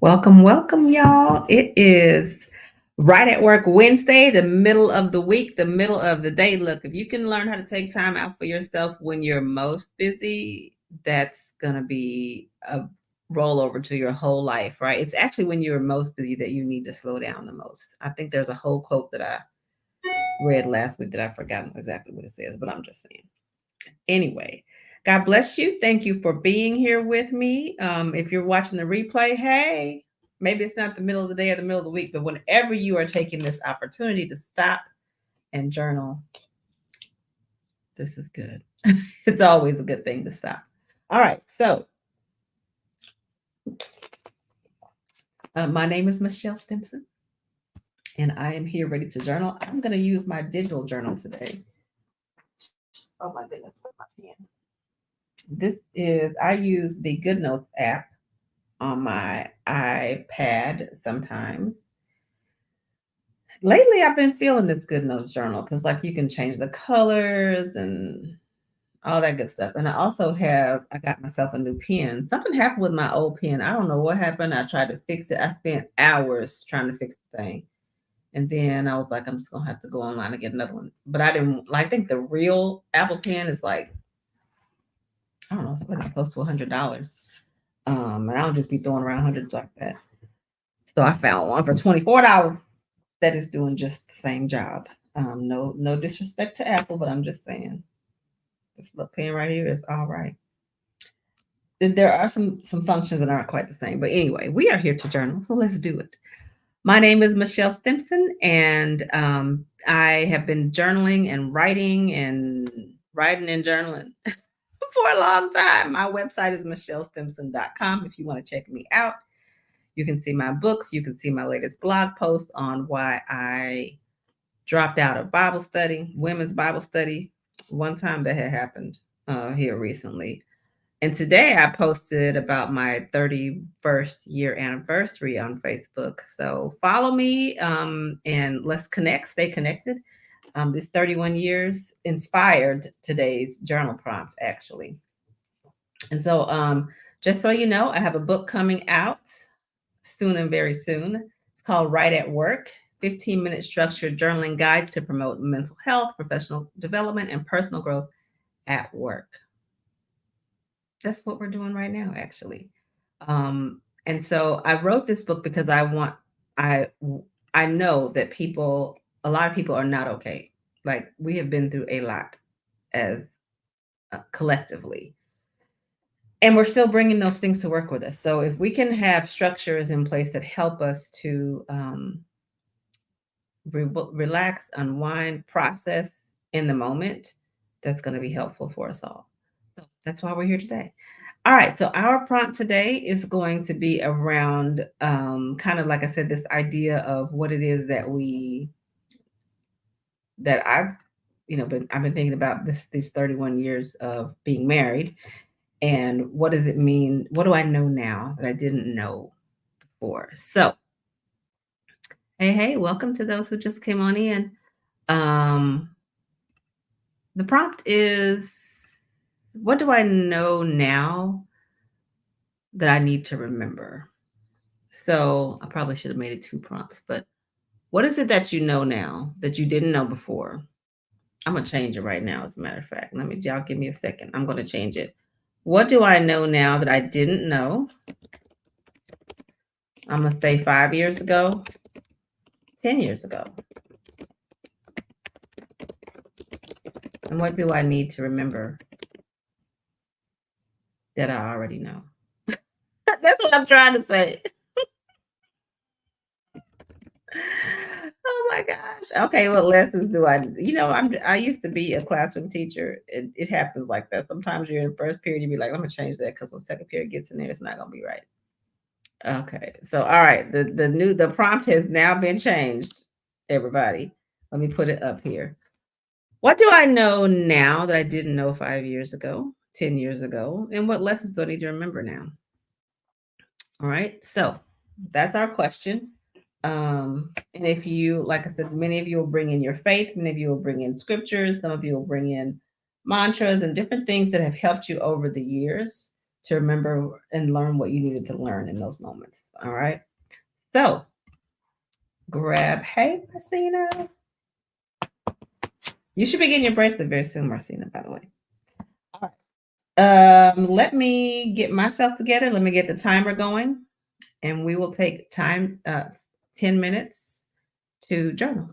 Welcome, welcome, y'all. It is right at work Wednesday, the middle of the week, the middle of the day. Look, if you can learn how to take time out for yourself when you're most busy, that's going to be a rollover to your whole life, right? It's actually when you're most busy that you need to slow down the most. I think there's a whole quote that I read last week that I've forgotten exactly what it says, but I'm just saying. Anyway, God bless you. Thank you for being here with me. If you're watching the replay, hey, maybe it's not the middle of the day or the middle of the week, but whenever you are taking this opportunity to stop and journal, this is good. It's always a good thing to stop. All right. So, my name is Michelle Stimson, and I am here ready to journal. I'm going to use my digital journal today. Oh, my goodness. Where's my pen? I use the Good Notes app on my iPad sometimes. Lately, I've been feeling this Good Notes journal because, like, you can change the colors and all that good stuff. And I got myself a new pen. Something happened with my old pen. I don't know what happened. I tried to fix it. I spent hours trying to fix the thing. And then I was like, I'm just going to have to go online and get another one. But I didn't, I think the real Apple pen is like, I don't know, it's close to $100. And I don't just be throwing around hundreds like that. So I found one for $24 that is doing just the same job. No disrespect to Apple, but I'm just saying this little pen right here is all right. There are some functions that aren't quite the same, but anyway, we are here to journal, so let's do it. My name is Michelle Stimson, and I have been journaling and writing and journaling for a long time. My website is michellestimson.com if you want to check me out. You can see my books. You can see my latest blog post on why I dropped out of Bible study, women's Bible study. One time that had happened here recently. And today I posted about my 31st year anniversary on Facebook. So follow me and let's connect, stay connected. This 31 years inspired today's journal prompt, actually. And so just so you know, I have a book coming out soon and very soon. It's called Right at Work, 15-minute structured journaling guides to promote mental health, professional development, and personal growth at work. That's what we're doing right now, actually. And so I wrote this book because I I know that a lot of people are not okay. Like we have been through a lot as collectively, and we're still bringing those things to work with us. So if we can have structures in place that help us to relax, unwind, process in the moment, that's going to be helpful for us all. So that's why we're here today. All right. So our prompt today is going to be around kind of like I said, this idea of what it is that I've been thinking about these 31 years of being married, and what does it mean? What do I know now that I didn't know before? So hey, welcome to those who just came on in. Um, the prompt is, what do I know now that I need to remember? So I probably should have made it two prompts, but what is it that you know now that you didn't know before? I'm gonna change it right now, as a matter of fact. Y'all give me a second. I'm gonna change it. What do I know now that I didn't know? I'm gonna say 5 years ago, 10 years ago. And what do I need to remember that I already know? That's what I'm trying to say. Oh my gosh. Okay, what lessons do I used to be a classroom teacher. It happens like that. Sometimes you're in first period, you be like, I'm gonna change that because when second period gets in there, it's not gonna be right. Okay. So all right, the prompt has now been changed, everybody. Let me put it up here. What do I know now that I didn't know 5 years ago, 10 years ago? And what lessons do I need to remember now? All right. So that's our question. And if you, like I said, many of you will bring in your faith, many of you will bring in scriptures, some of you will bring in mantras and different things that have helped you over the years to remember and learn what you needed to learn in those moments. All right. So grab, hey, Marcina. You should be getting your bracelet very soon, Marcina, by the way. All right. Let me get myself together. Let me get the timer going, and we will take time 10 minutes to journal.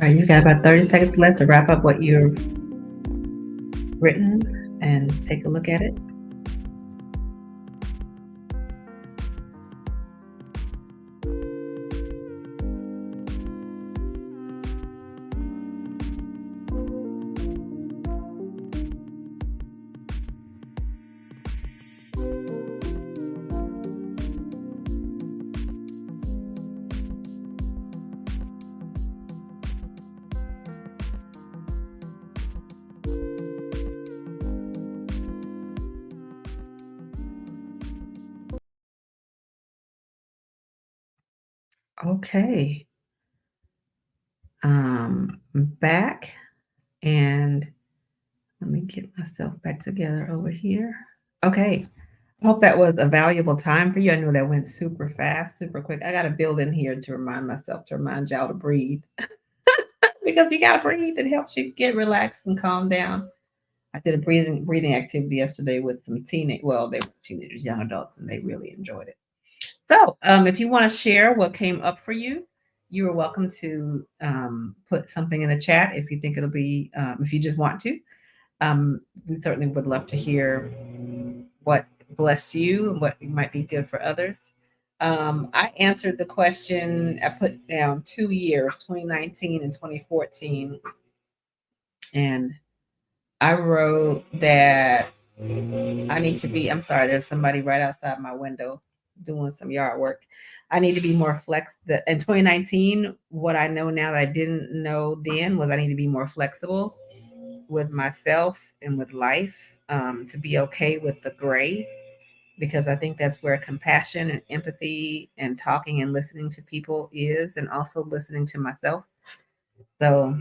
All right, you got about 30 seconds left to wrap up what you've written and take a look at it. Okay. I'm back and let me get myself back together over here. Okay. I hope that was a valuable time for you. I know that went super fast, super quick. I got to build in here to remind myself, to remind y'all to breathe because you got to breathe. It helps you get relaxed and calm down. I did a breathing activity yesterday with some they were teenagers, young adults, and they really enjoyed it. So, if you want to share what came up for you, you are welcome to put something in the chat if you think it'll be, if you just want to. We certainly would love to hear what bless you and what might be good for others. I answered the question, I put down 2 years, 2019 and 2014. And I wrote that I need to be, I'm sorry, there's somebody right outside my window doing some yard work. I need to be more in 2019, what I know now that I didn't know then was I need to be more flexible with myself and with life, to be okay with the gray, because I think that's where compassion and empathy and talking and listening to people is, and also listening to myself. So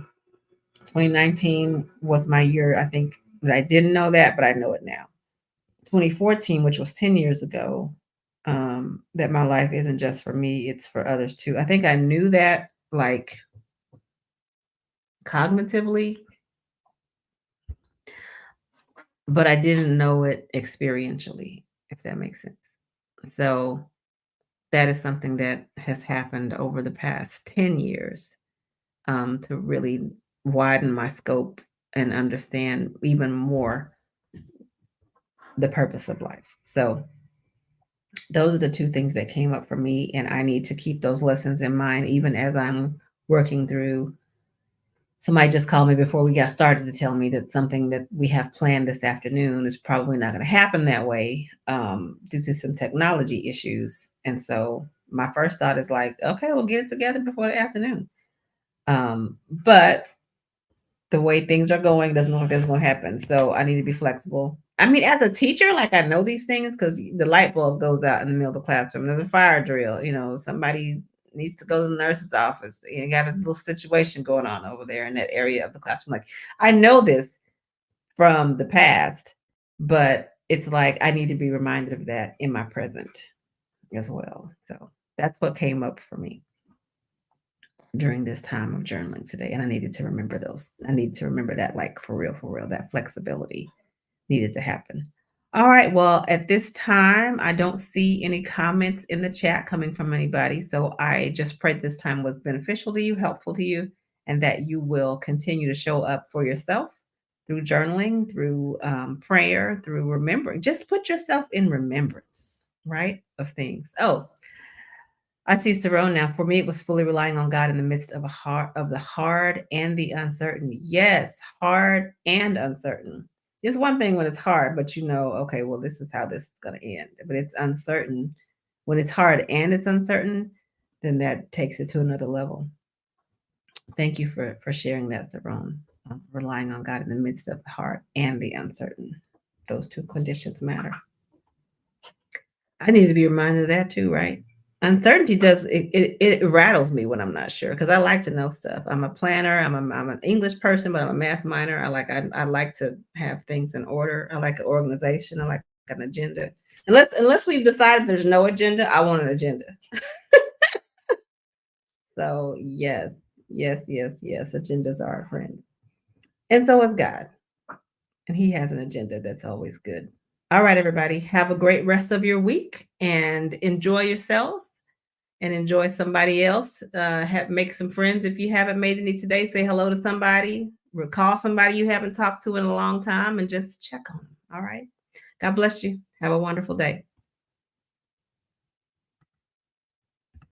2019 was my year, I think, that I didn't know that, but I know it now. 2014, which was 10 years ago, that my life isn't just for me, it's for others too. I think I knew that, like, cognitively, but I didn't know it experientially, if that makes sense. So that is something that has happened over the past 10 years, to really widen my scope and understand even more the purpose of life. So those are the two things that came up for me, and I need to keep those lessons in mind even as I'm working through. Somebody just called me before we got started to tell me that something that we have planned this afternoon is probably not going to happen that way, due to some technology issues. And so my first thought is like, okay, we'll get it together before the afternoon. But the way things are going doesn't look like that's going to happen. So I need to be flexible. I mean, as a teacher, like, I know these things because the light bulb goes out in the middle of the classroom. There's a fire drill. Somebody needs to go to the nurse's office. You got a little situation going on over there in that area of the classroom. Like, I know this from the past, but it's like I need to be reminded of that in my present as well. So that's what came up for me during this time of journaling today. And I needed to remember those. I need to remember that, like, for real, that flexibility needed to happen. All right. Well, at this time, I don't see any comments in the chat coming from anybody. So I just pray this time was beneficial to you, helpful to you, and that you will continue to show up for yourself through journaling, through prayer, through remembering. Just put yourself in remembrance, right, of things. Oh, I see Saron now. For me, it was fully relying on God in the midst of the hard and the uncertain. Yes, hard and uncertain. It's one thing when it's hard, but okay, well, this is how this is going to end. But it's uncertain. When it's hard and it's uncertain, then that takes it to another level. Thank you for sharing that, Saron. Relying on God in the midst of the hard and the uncertain. Those two conditions matter. I need to be reminded of that too, right? Uncertainty does it rattles me when I'm not sure because I like to know stuff. I'm a planner. I'm an English person, but I'm a math minor. I like to have things in order. I like an organization. I like an agenda. Unless we've decided there's no agenda, I want an agenda. So yes, yes, yes, yes. Agendas are our friend, and so is God, and He has an agenda that's always good. All right, everybody, have a great rest of your week and enjoy yourselves. and enjoy somebody else. Make some friends if you haven't made any today. Say hello to somebody. Recall somebody you haven't talked to in a long time and just check on them. All right. God bless you. Have a wonderful day.